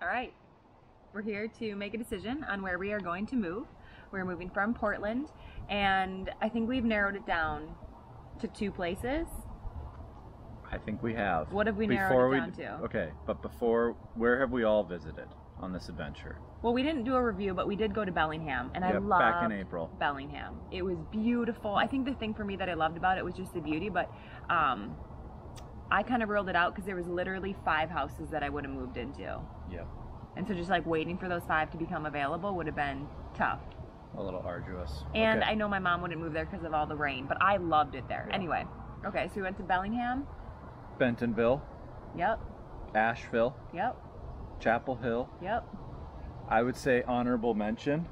All right, we're here to make a decision on where we are going to move. We're moving from Portland, and I think we've narrowed it down to 2 places. I think we have. What have we narrowed it down to? Okay, but before, where have we all visited on this adventure? Well, we didn't do a review, but we did go to Bellingham, and I loved back in April. Bellingham. It was beautiful. I think the thing for me that I loved about it was just the beauty, but I kind of ruled it out because there was literally 5 houses that I would have moved into. Yep. And so just like waiting for those 5 to become available would have been tough. A little arduous. And okay. I know my mom wouldn't move there because of all the rain, but I loved it there. Yeah. Anyway, okay, so we went to Bellingham. Bentonville. Yep. Asheville. Yep. Chapel Hill. Yep. I would say honorable mention,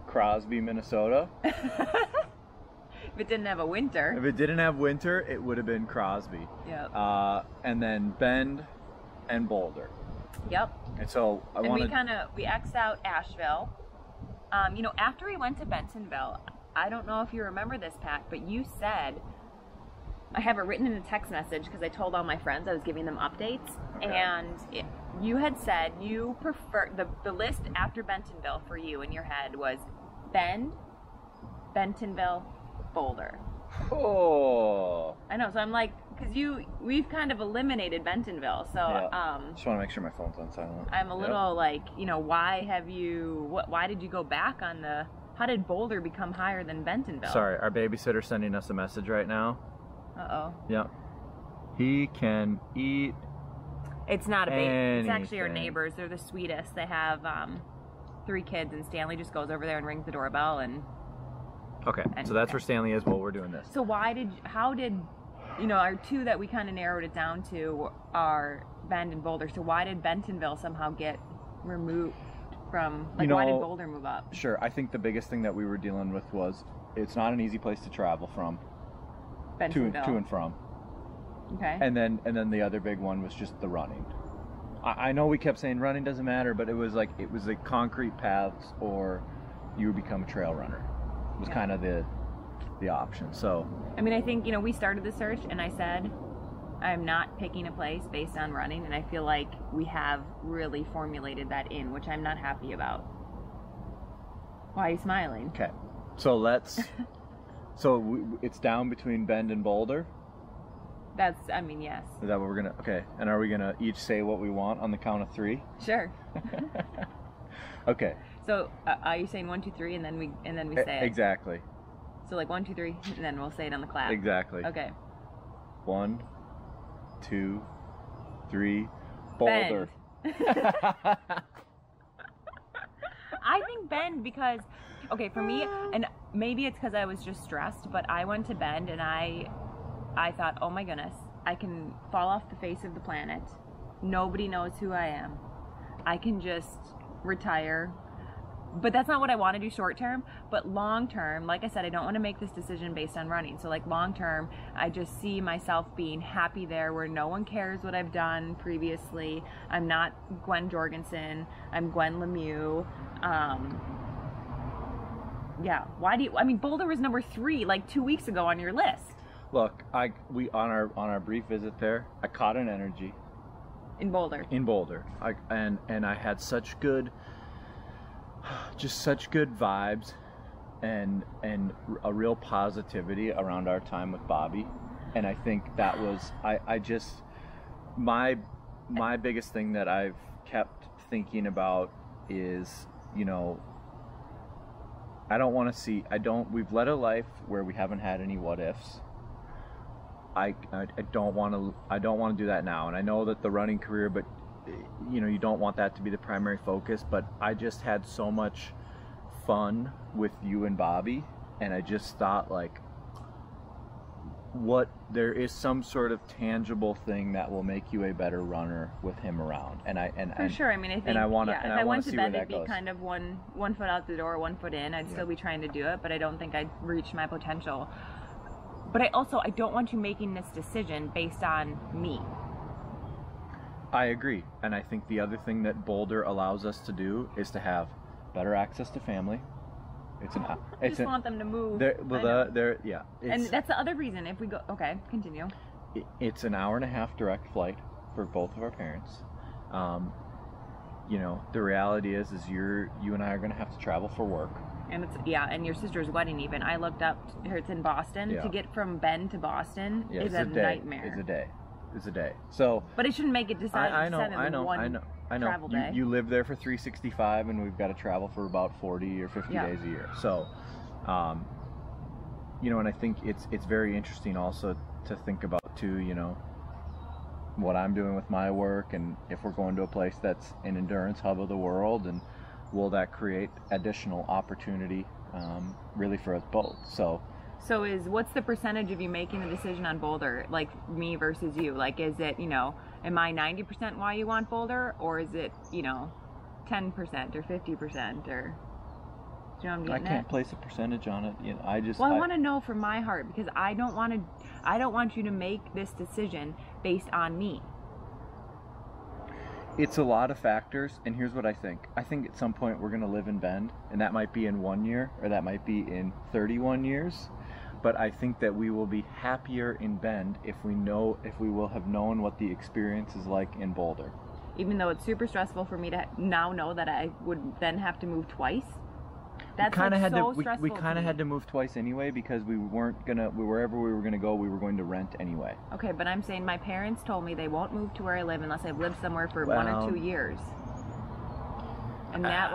Crosby, Minnesota. If it didn't have a winter. If it didn't have winter, it would have been Crosby. Yep. And then Bend and Boulder. Yep. And so we X'd out Asheville. You know, after we went to Bentonville, I don't know if you remember this, Pat, but you said, I have it written in a text message because I told all my friends I was giving them updates, okay. And you had said you prefer, the list after Bentonville for you in your head was Bend, Bentonville, Boulder. Oh. I know, so I'm like, because we've kind of eliminated Bentonville, so yeah. Just want to make sure my phone's on silent. I'm a little like, you know, why did you go back on how did Boulder become higher than Bentonville? Sorry, our babysitter's sending us a message right now. Uh-oh. Yep. He can eat. It's not a baby. Anything. It's actually our neighbors. They're the sweetest. They have 3 kids, and Stanley just goes over there and rings the doorbell and. Okay, so that's where Stanley is while we're doing this. So how did, you know, our 2 that we kind of narrowed it down to are Bend and Boulder. So why did Bentonville somehow get removed from, like, why did Boulder move up? Sure, I think the biggest thing that we were dealing with was it's not an easy place to travel from. To and from. Okay. And then the other big one was just the running. I know we kept saying running doesn't matter, but it was like concrete paths or you become a trail runner. It was kind of the option. So I mean, I think, you know, we started the search and I said I'm not picking a place based on running, and I feel like we have really formulated that in, which I'm not happy about. Why are you smiling? Okay. So let's it's down between Bend and Boulder? Yes. Is that what we're going to... Okay. And are we going to each say what we want on the count of 3? Sure. Okay. So are you saying 1, 2, 3 and then we say it? Exactly. So like 1, 2, 3 and then we'll say it on the clap. Exactly. Okay. 1, 2, 3. Boulder. I think Bend because... Okay, for me, and maybe it's because I was just stressed, but I went to Bend and I thought, oh my goodness, I can fall off the face of the planet. Nobody knows who I am. I can just retire. But that's not what I want to do short term. But long term, like I said, I don't want to make this decision based on running. So like long term, I just see myself being happy there where no one cares what I've done previously. I'm not Gwen Jorgensen. I'm Gwen Lemieux. Yeah. Why do you? I mean, Boulder was number 3 like 2 weeks ago on your list. Look, we on our brief visit there, I caught an energy. In Boulder. And I had such good vibes, and a real positivity around our time with Bobby, and I think that was my biggest thing that I've kept thinking about is, you know, we've led a life where we haven't had any what ifs. I don't want to do that now, and I know that the running career, but you know, you don't want that to be the primary focus, but I just had so much fun with you and Bobby, and I just thought, like, there is some sort of tangible thing that will make you a better runner with him around, for sure. I mean, I think, and I want to, if and I went to to Bend, it'd be kind of one foot out the door, 1 foot in. I'd still be trying to do it, but I don't think I'd reach my potential. But I don't want you making this decision based on me. I agree, and I think the other thing that Boulder allows us to do is to have better access to family. I just want them to move. And that's the other reason. If we go, okay, continue. It's an hour and a half direct flight for both of our parents. you know, the reality is you and I are going to have to travel for work. And it's, yeah, and your sister's wedding even. I looked up, it's in Boston. Yeah. To get from Bend to Boston is a nightmare. It's a day. So but it shouldn't make it decide. I know. Travel day. You live there for 365, and we've got to travel for about 40 or 50 days a year. So, you know, and I think it's very interesting also to think about too, you know, what I'm doing with my work, and if we're going to a place that's an endurance hub of the world, and will that create additional opportunity really for us both. So what's the percentage of you making a decision on Boulder, like me versus you? Like, is it, you know, am I 90% why you want Boulder, or is it, you know, 10% or 50%, or... You know what I'm getting I can't place a percentage on it. You know, I want to know from my heart, because I don't want you to make this decision based on me. It's a lot of factors, and here's what I think. I think at some point we're going to live in Bend, and that might be in 1 year, or that might be in 31 years. But I think that we will be happier in Bend if we will have known what the experience is like in Boulder. Even though it's super stressful for me to now know that I would then have to move twice. That's we kind of had to move twice anyway, because we weren't gonna, wherever we were gonna go, we were going to rent anyway. Okay, but I'm saying my parents told me they won't move to where I live unless I've lived somewhere for 1 or 2 years. And that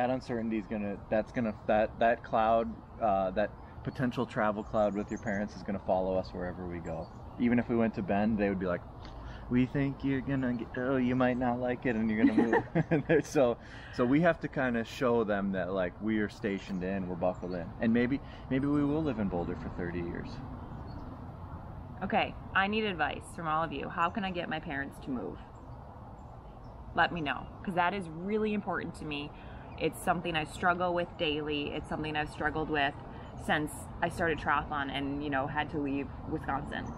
uncertainty is that cloud, that potential travel cloud with your parents is gonna follow us wherever we go. Even if we went to Bend, they would be like, we think you're gonna you might not like it and you're gonna move. so we have to kind of show them that, like, we are stationed in, we're buckled in, and maybe we will live in Boulder for 30 years. Okay, I need advice from all of you. How can I get my parents to move? Let me know, because that is really important to me. It's something I struggle with daily. It's something I've struggled with since I started triathlon and, you know, had to leave Wisconsin.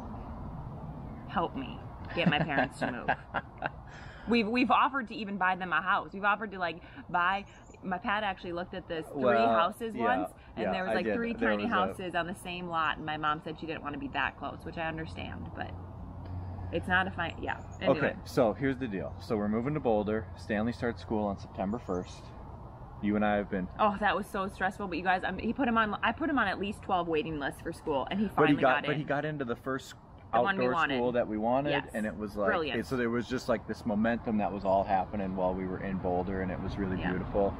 Help me get my parents to move. We've offered to even buy them a house. We've offered to, like, buy. My Pat actually looked at this 3 houses once, and there was like 3 tiny houses on the same lot, and my mom said she didn't want to be that close, which I understand, but it's not a fine. Yeah. Anyway. Okay, so here's the deal. So we're moving to Boulder. Stanley starts school on September 1st. You and I have been. Oh, that was so stressful. But you guys, I put him on at least 12 waiting lists for school, and he finally got in. But he got into the first outdoor school that we wanted, yes. And it was like brilliant. So there was just like this momentum that was all happening while we were in Boulder, and it was really beautiful.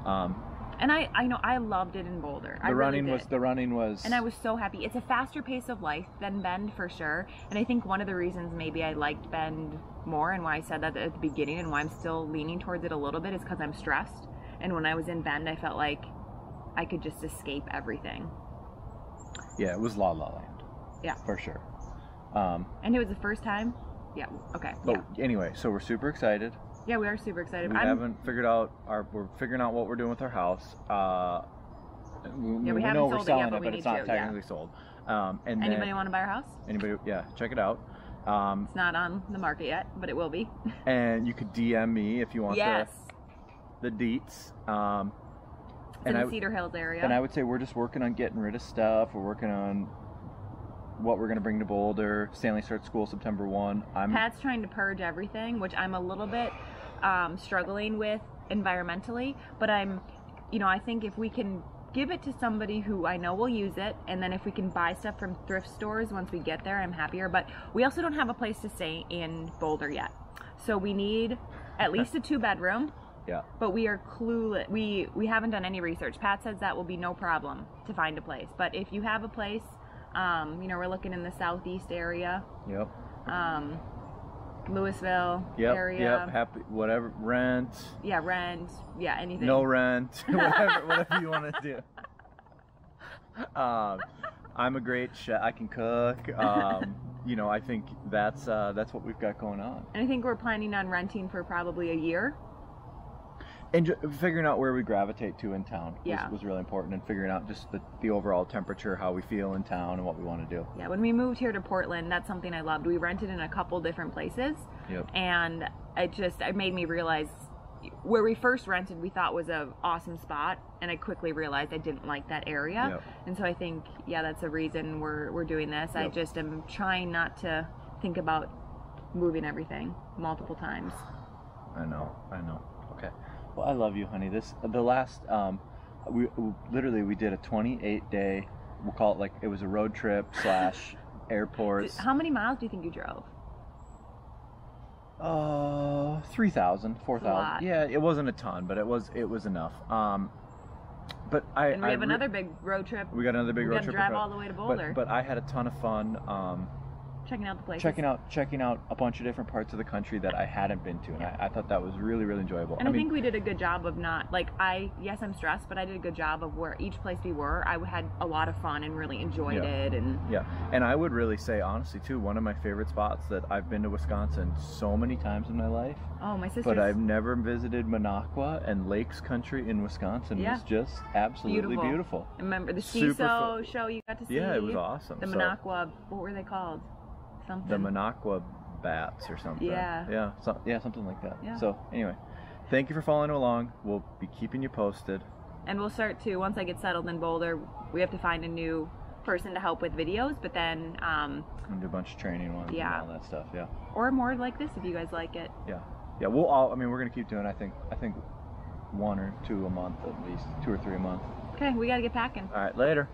And I know I loved it in Boulder. The running was, and I was so happy. It's a faster pace of life than Bend for sure. And I think one of the reasons maybe I liked Bend more, and why I said that at the beginning, and why I'm still leaning towards it a little bit, is because I'm stressed. And when I was in Bend, I felt like I could just escape everything. Yeah, it was La La Land. Yeah, for sure. And it was the first time. Yeah. Okay. But anyway, so we're super excited. Yeah, we are super excited. We're figuring out what we're doing with our house. We haven't sold it yet, but it's not technically sold. And anybody want to buy our house? Anybody? Yeah, check it out. It's not on the market yet, but it will be. And you could DM me if you want the deets. It's in the Cedar Hills area. And I would say we're just working on getting rid of stuff. We're working on what we're going to bring to Boulder. Stanley starts school September 1. Pat's trying to purge everything, which I'm a little bit struggling with environmentally, but I think if we can give it to somebody who I know will use it, and then if we can buy stuff from thrift stores once we get there, I'm happier. But we also don't have a place to stay in Boulder yet, so we need at least a 2-bedroom. Yeah. But we are clueless. We haven't done any research. Pat says that will be no problem to find a place. But if you have a place, we're looking in the southeast area. Yep. Louisville area. Yep. Happy whatever rent. Yeah, rent. Yeah, anything. No rent. whatever you want to do. I'm a great chef. I can cook. I think that's what we've got going on. And I think we're planning on renting for probably a year. And figuring out where we gravitate to in town was really important, and figuring out just the overall temperature, how we feel in town, and what we want to do. Yeah, when we moved here to Portland, that's something I loved. We rented in a couple different places, and it made me realize where we first rented we thought was an awesome spot, and I quickly realized I didn't like that area. And so I think, that's a reason we're doing this. I just am trying not to think about moving everything multiple times. I know. Okay. Well, I love you, honey. The last, we did a 28-day, we'll call it like, it was a road trip / airports. How many miles do you think you drove? 3,000, 4,000. Yeah, it wasn't a ton, but it was enough. But and we have another big road trip. We got another big road trip. We got to drive all the way to Boulder. But I had a ton of fun. Checking out the places. Checking out a bunch of different parts of the country that I hadn't been to, and I thought that was really, really enjoyable. And I think we did a good job of not, like, yes, I'm stressed, but I did a good job of where each place we were, I had a lot of fun and really enjoyed it. And I would really say, honestly, too, one of my favorite spots that I've been to Wisconsin so many times in my life. Oh, my sister's. But I've never visited Minocqua, and Lakes Country in Wisconsin was just absolutely beautiful. Remember the CISO show you got to see? Yeah, it was awesome. The Minocqua, what were they called? Something. The Minocqua bats or something. Yeah. Something like that. Yeah. So anyway, thank you for following along. We'll be keeping you posted. And we'll start to, once I get settled in Boulder, we have to find a new person to help with videos, but then and do a bunch of training ones and all that stuff. Yeah. Or more like this if you guys like it. Yeah. We're gonna keep doing. I think 1 or 2 a month at least, 2 or 3 a month. Okay, we gotta get packing. All right, later.